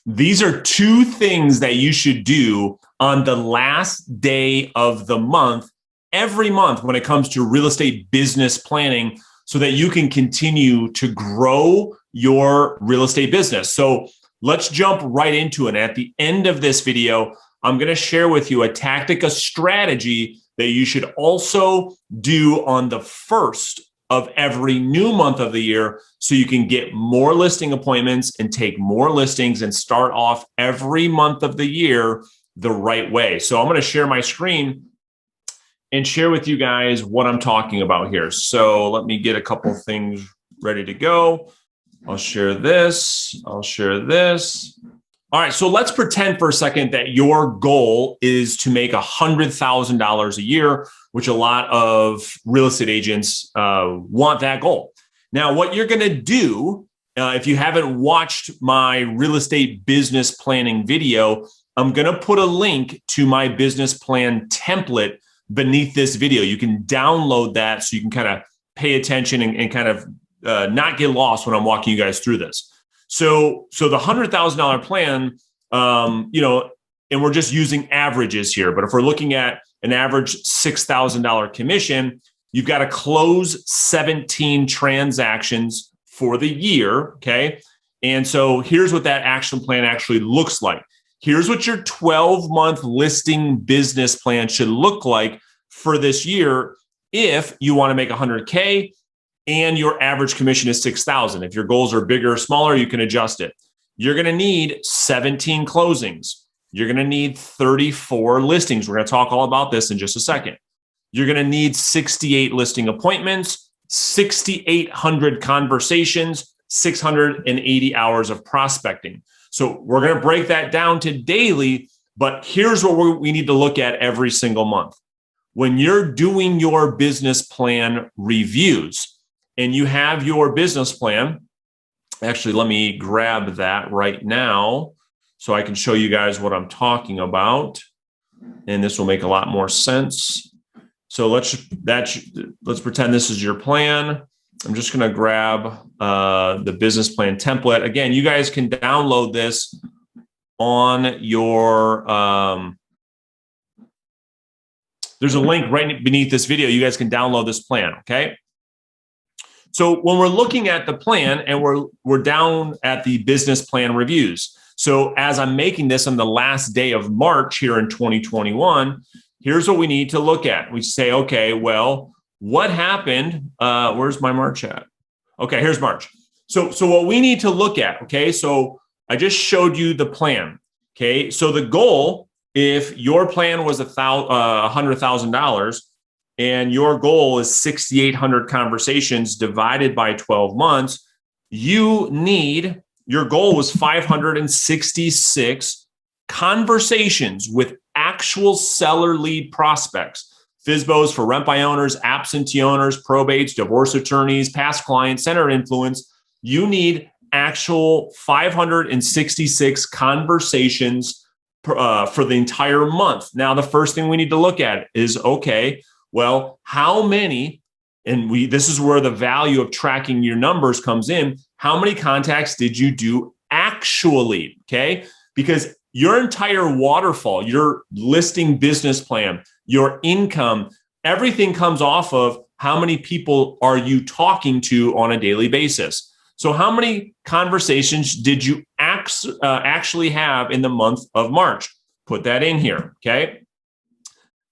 These are two things that you should do on the last day of the month, every month when it comes to real estate business planning, so that you can continue to grow your real estate business. So let's jump right into it. At the end of this video, I'm going to share with you a tactic, a strategy that you should also do on the first of every new month of the year, so you can get more listing appointments and take more listings and start off every month of the year the right way. So I'm going to share my screen and share with you guys what I'm talking about here. So let me get a couple things ready to go. I'll share this. I'll share this. All right, so let's pretend for a second that your goal is to make $100,000 a year, which a lot of real estate agents want that goal. Now, what you're going to do, if you haven't watched my real estate business planning video, I'm going to put a link to my business plan template beneath this video. You can download that so you can kind of pay attention and kind of not get lost when I'm walking you guys through this. So the $100,000 plan, and we're just using averages here, but if we're looking at an average $6,000 commission, you've got to close 17 transactions for the year, okay? And so here's what that action plan actually looks like. Here's what your 12-month listing business plan should look like for this year if you want to make 100K and your average commission is 6,000. If your goals are bigger or smaller, you can adjust it. You're going to need 17 closings. You're going to need 34 listings. We're going to talk all about this in just a second. You're going to need 68 listing appointments, 6,800 conversations, 680 hours of prospecting. So we're going to break that down to daily, but here's what we need to look at every single month. When you're doing your business plan reviews and you have your business plan, actually, let me grab that right now so I can show you guys what I'm talking about. And this will make a lot more sense. So let's pretend this is your plan. I'm just going to grab the business plan template. Again, you guys can download this on your, there's a link right beneath this video. You guys can download this plan, okay? So when we're looking at the plan and we're down at the business plan reviews. So as I'm making this on the last day of March here in 2021, here's what we need to look at. We say, okay, well, what happened? Where's my March at? Okay, here's March. So what we need to look at, okay, so I just showed you the plan, okay? So the goal, if your plan was $100,000 and your goal is 6,800 conversations divided by 12 months, your goal was 566 conversations with actual seller lead prospects. FSBOs for rent by owners, absentee owners, probates, divorce attorneys, past clients, center influence. You need actual 566 conversations for the entire month. Now, the first thing we need to look at is, okay, well, how many, and this is where the value of tracking your numbers comes in. How many contacts did you do actually? Okay, because your entire waterfall, your listing business plan, your income, everything comes off of how many people are you talking to on a daily basis. So how many conversations did you actually have in the month of March? Put that in here, okay?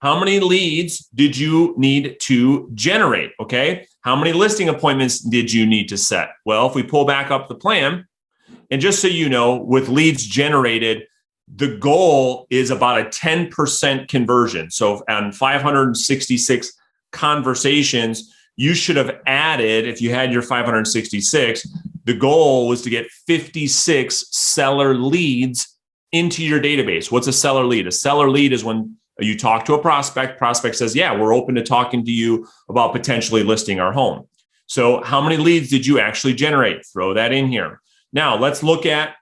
How many leads did you need to generate, okay? How many listing appointments did you need to set? Well, if we pull back up the plan, and just so you know, with leads generated, the goal is about a 10% conversion. So on 566 conversations, you should have added, if you had your 566, the goal was to get 56 seller leads into your database. What's a seller lead? A seller lead is when you talk to a prospect says, yeah, we're open to talking to you about potentially listing our home. So how many leads did you actually generate? Throw that in here. Now let's look at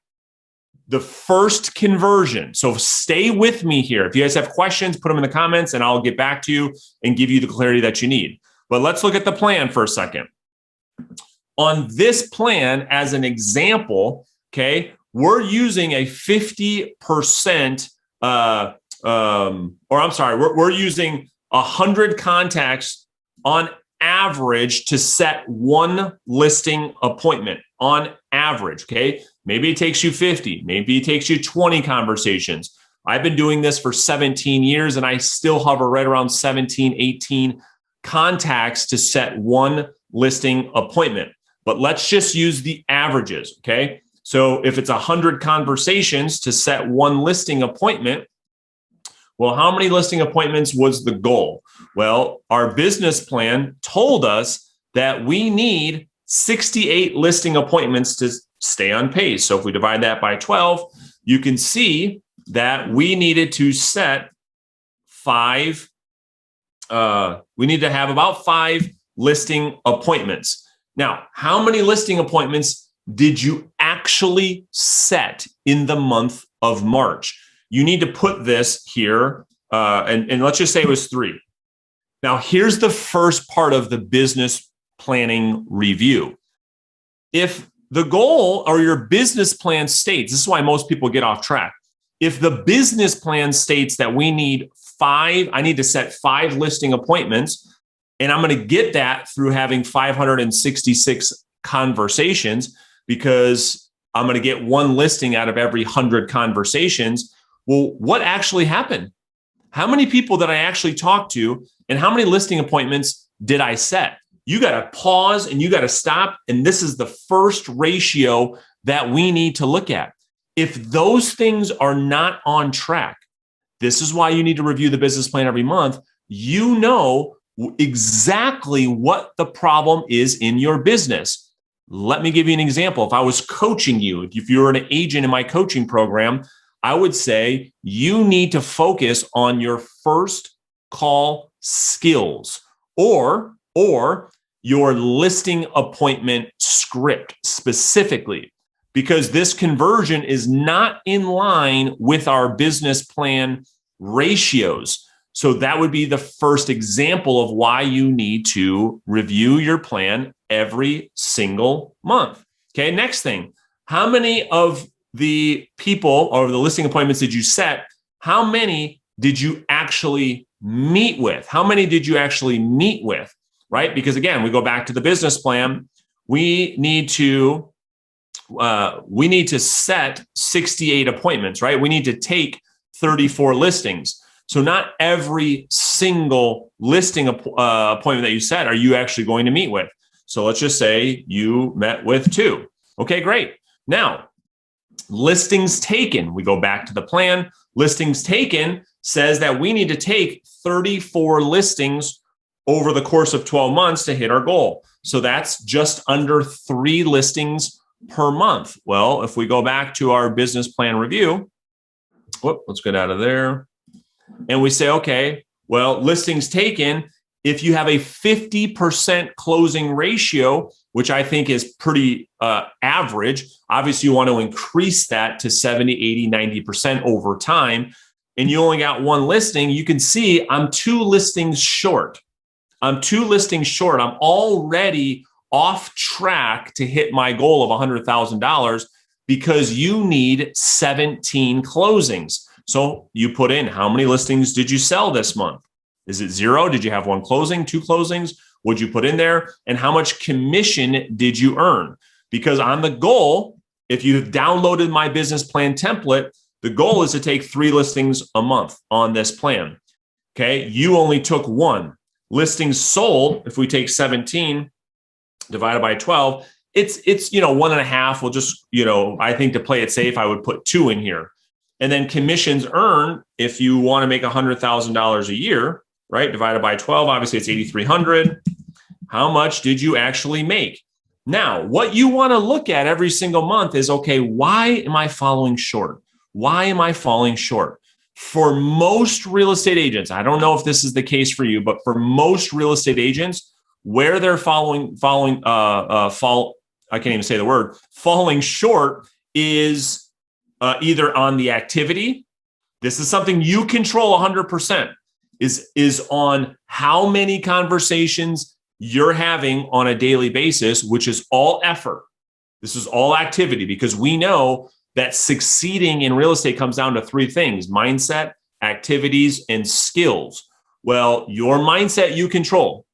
the first conversion. So stay with me here. If you guys have questions, put them in the comments and I'll get back to you and give you the clarity that you need. But let's look at the plan for a second. On this plan, as an example, okay, we're using a 50%, or I'm sorry, we're using 100 contacts on average to set one listing appointment on average. Okay. Maybe it takes you 50, maybe it takes you 20 conversations. I've been doing this for 17 years and I still hover right around 17, 18 contacts to set one listing appointment. But let's just use the averages. Okay. So if it's 100 conversations to set one listing appointment, well, how many listing appointments was the goal? Well, our business plan told us that we need 68 listing appointments to stay on pace. So if we divide that by 12, you can see that we needed to set we need to have about 5 listing appointments. Now, how many listing appointments did you actually set in the month of March? You need to put this here, and let's just say it was 3. Now, here's the first part of the business planning review. If the goal or your business plan states, this is why most people get off track. If the business plan states that I need to set 5 listing appointments, and I'm going to get that through having 566 conversations because I'm going to get one listing out of every 100 conversations. Well, what actually happened? How many people did I actually talk to, and how many listing appointments did I set? You got to pause and you got to stop. And this is the first ratio that we need to look at. If those things are not on track, this is why you need to review the business plan every month. You know exactly what the problem is in your business. Let me give you an example. If I was coaching you, if you're an agent in my coaching program, I would say you need to focus on your first call skills or your listing appointment script specifically, because this conversion is not in line with our business plan ratios. So that would be the first example of why you need to review your plan every single month. Okay, next thing, how many of the people or the listing appointments did you set? How many did you actually meet with? How many did you actually meet with? Right? Because again, we go back to the business plan. We need to set 68 appointments, right? We need to take 34 listings. So not every single listing appointment that you set are you actually going to meet with. So let's just say you met with 2. Okay, great. Now, listings taken. We go back to the plan. Listings taken says that we need to take 34 listings over the course of 12 months to hit our goal. So that's just under 3 listings per month. Well, if we go back to our business plan review, let's get out of there. And we say, okay, well, listings taken, if you have a 50% closing ratio, which I think is pretty average, obviously you want to increase that to 70, 80, 90% over time, and you only got 1 listing, you can see I'm 2 listings short. I'm 2 listings short. I'm already off track to hit my goal of $100,000 because you need 17 closings. So you put in, how many listings did you sell this month? Is it 0? Did you have 1 closing, 2 closings? What'd you put in there? And how much commission did you earn? Because on the goal, if you've downloaded my business plan template, the goal is to take 3 listings a month on this plan. Okay. You only took 1. Listings sold, if we take 17 divided by 12, it's 1.5. We'll just, I think to play it safe, I would put 2 in here. And then commissions earned, if you want to make $100,000 a year, right? Divided by 12, obviously it's 8,300. How much did you actually make? Now, what you want to look at every single month is, okay, why am I falling short? Why am I falling short? For most real estate agents, I don't know if this is the case for you, but for most real estate agents, where they're falling short is either on the activity. This is something you control 100%, is on how many conversations you're having on a daily basis, which is all effort. This is all activity, because we know that succeeding in real estate comes down to three things: mindset, activities, and skills. Well, your mindset you control,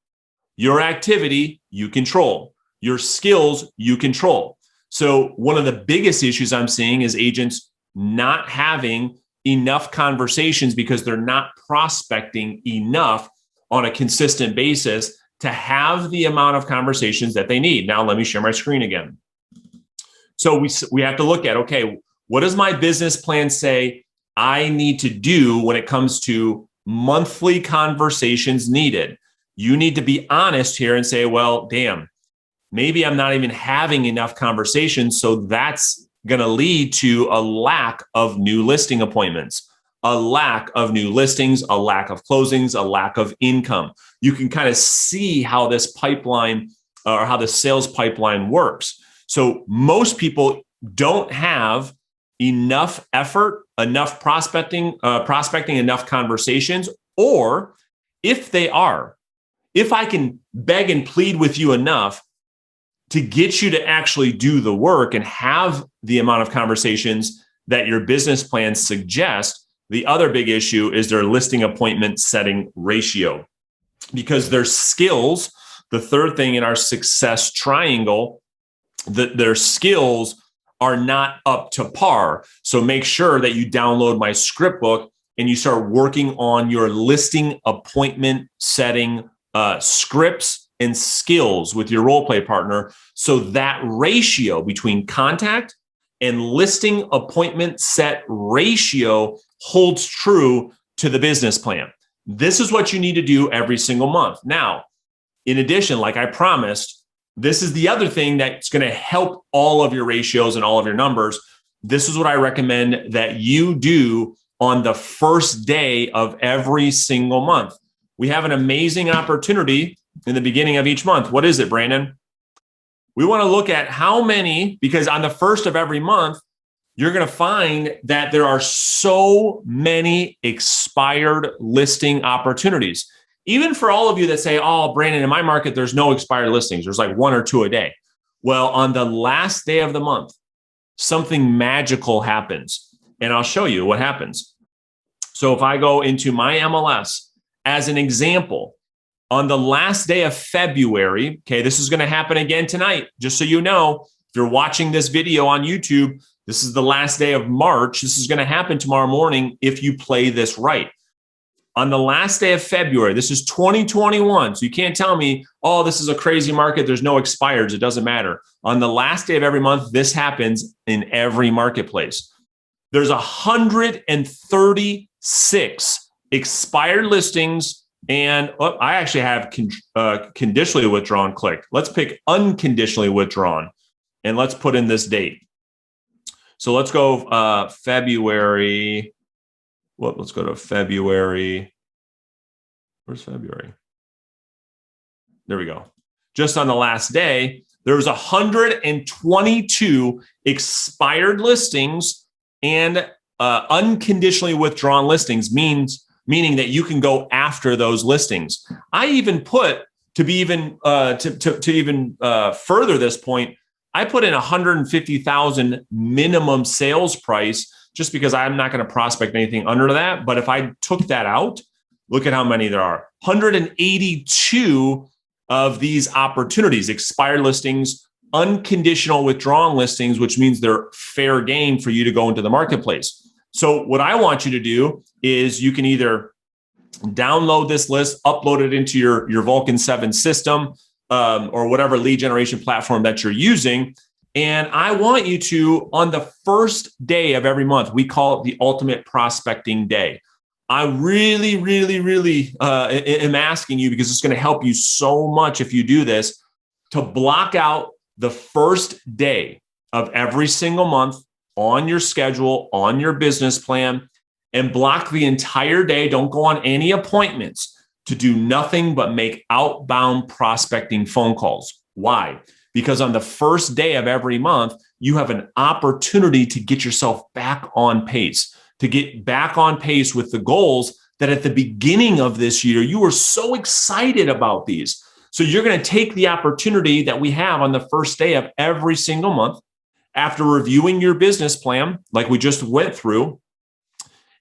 your activity you control, your skills you control. So one of the biggest issues I'm seeing is agents not having enough conversations because they're not prospecting enough on a consistent basis to have the amount of conversations that they need. Now, let me share my screen again. So we have to look at, okay, what does my business plan say I need to do when it comes to monthly conversations needed? You need to be honest here and say, well, damn, maybe I'm not even having enough conversations. So that's going to lead to a lack of new listing appointments, a lack of new listings, a lack of closings, a lack of income. You can kind of see how this pipeline or how the sales pipeline works. So most people don't have enough effort, enough prospecting, enough conversations, or if they are, if I can beg and plead with you enough to get you to actually do the work and have the amount of conversations that your business plan suggests, the other big issue is their listing appointment setting ratio, because their skills, the third thing in our success triangle, that their skills are not up to par. So make sure that you download my script book and you start working on your listing appointment setting scripts and skills with your role play partner. So that ratio between contact and listing appointment set ratio holds true to the business plan. This is what you need to do every single month. Now, in addition, like I promised, this is the other thing that's going to help all of your ratios and all of your numbers. This is what I recommend that you do on the first day of every single month. We have an amazing opportunity in the beginning of each month. What is it, Brandon? We want to look at how many, because on the first of every month, you're going to find that there are so many expired listing opportunities. Even for all of you that say, oh, Brandon, in my market, there's no expired listings. There's like one or two a day. Well, on the last day of the month, something magical happens. And I'll show you what happens. So if I go into my MLS as an example, on the last day of February, okay, this is going to happen again tonight. Just so you know, if you're watching this video on YouTube, this is the last day of March. This is going to happen tomorrow morning if you play this right. On the last day of February, this is 2021. So you can't tell me, oh, this is a crazy market. There's no expireds. It doesn't matter. On the last day of every month, this happens in every marketplace. There's 136 expired listings. And I actually have conditionally withdrawn clicked. Let's pick unconditionally withdrawn. And let's put in this date. So let's go February. Let's go to February. Where's February? There we go. Just on the last day, there was 122 expired listings and unconditionally withdrawn listings, meaning that you can go after those listings. I even put, to even further this point, I put in 150,000 minimum sales price, just because I'm not going to prospect anything under that. But if I took that out, look at how many there are. 182 of these opportunities, expired listings, unconditional withdrawn listings, which means they're fair game for you to go into the marketplace. So what I want you to do is you can either download this list, upload it into your Vulcan 7 system, or whatever lead generation platform that you're using. And I want you to, on the first day of every month, we call it the ultimate prospecting day. I really, really, really am asking you, because it's going to help you so much if you do this, to block out the first day of every single month on your schedule, on your business plan, and block the entire day. Don't go on any appointments, to do nothing but make outbound prospecting phone calls. Why? Because on the first day of every month, you have an opportunity to get yourself back on pace, to get back on pace with the goals that at the beginning of this year, you were so excited about these. So you're going to take the opportunity that we have on the first day of every single month after reviewing your business plan, like we just went through,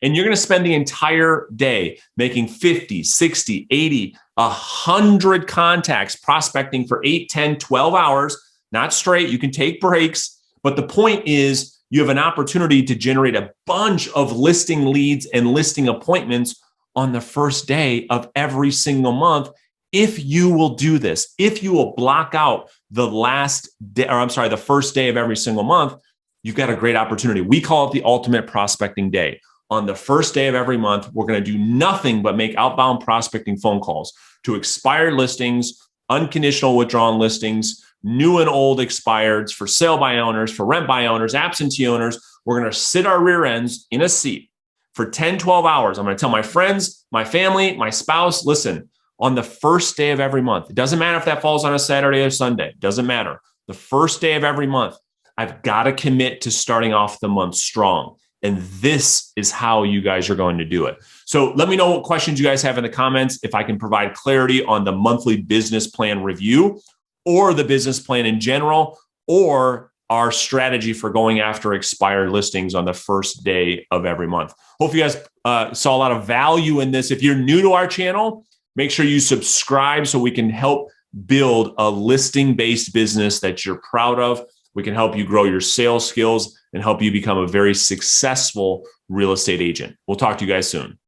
and you're going to spend the entire day making 50, 60, 80, 100 contacts, prospecting for 8, 10, 12 hours, not straight. You can take breaks. But the point is, you have an opportunity to generate a bunch of listing leads and listing appointments on the first day of every single month. If you will do this, if you will block out the the first day of every single month, you've got a great opportunity. We call it the ultimate prospecting day. On the first day of every month, we're going to do nothing but make outbound prospecting phone calls to expired listings, unconditional withdrawn listings, new and old expireds, for sale by owners, for rent by owners, absentee owners. We're going to sit our rear ends in a seat for 10, 12 hours. I'm going to tell my friends, my family, my spouse, listen, on the first day of every month, it doesn't matter if that falls on a Saturday or Sunday, it doesn't matter. The first day of every month, I've got to commit to starting off the month strong. And this is how you guys are going to do it. So let me know what questions you guys have in the comments, if I can provide clarity on the monthly business plan review or the business plan in general, or our strategy for going after expired listings on the first day of every month. Hope you guys saw a lot of value in this. If you're new to our channel, make sure you subscribe so we can help build a listing-based business that you're proud of. We can help you grow your sales skills and help you become a very successful real estate agent. We'll talk to you guys soon.